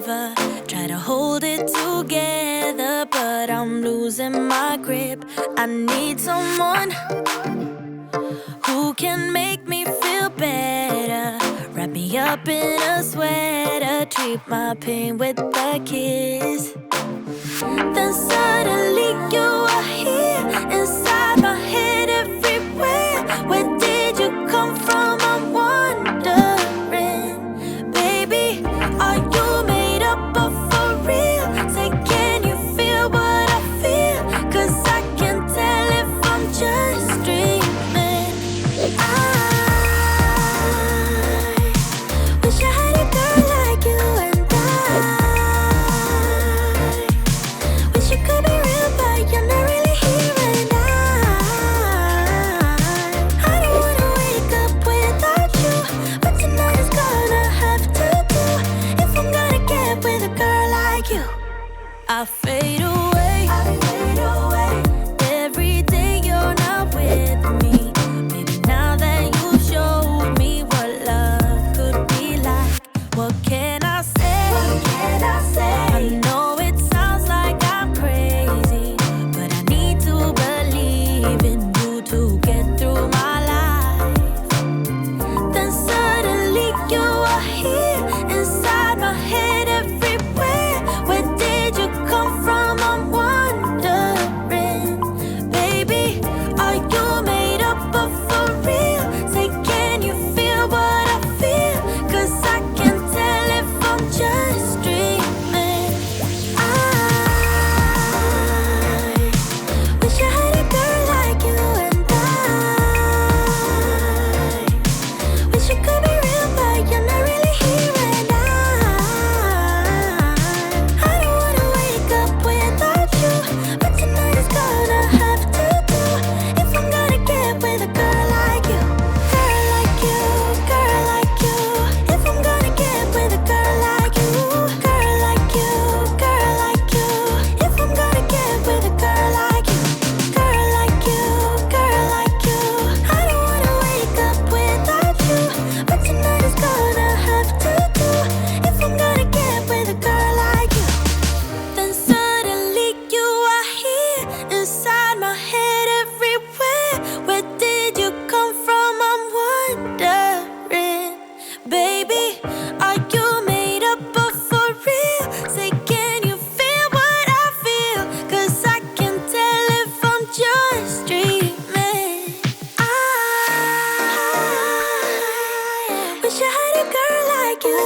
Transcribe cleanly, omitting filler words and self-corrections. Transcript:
forever. Try to hold it together, but I'm losing my grip. I need someone who can make me feel better. Wrap me up in a sweater, treat my pain with a kiss. Then suddenly you are here, inside my head, everywhere. Where did you come from? I'm wondering. Baby, are you made up of for real? Say, can you feel what I feel? 'Cause I can tell if I'm just dreaming. I wish I had a girl like you, and wish you could be real, but you're not really here. And I don't wanna wake up without you, but tonight is gonna have to do if I'm gonna get with a girl like you. I fade away, every day you're not with me. Maybe now that you've showed me what love could be like, what can I say? I know it sounds like I'm crazy, but I need to believe in you to get through my life. Then suddenly you are here, inside my head, everywhere. Where did you come from? I'm wondering. Baby, are you made up of for real? Say, can you feel what I feel? 'Cause I can tell if I'm just dreaming. I wish I had a girl like you, and wish you could be real, but you're not really here. And I don't wanna wake up without you, but tonight is gonna have to do if I'm gonna get with a girl like you. Girl like you, girl like you. If I'm gonna get with a girl like you. Girl like you, girl like you. If I'm gonna get with a girl like you. Girl like you, girl like you. I don't wanna wake up without you, but tonight is gonna have to do if I'm gonna get with a girl like you. Then suddenly you are here, inside my head, everywhere. Where did you come from? I'm wondering. Baby, are you made up of for real? Say, can you feel what I feel? 'Cause I can tell if I'm just dreaming. I wish I had a girl like you.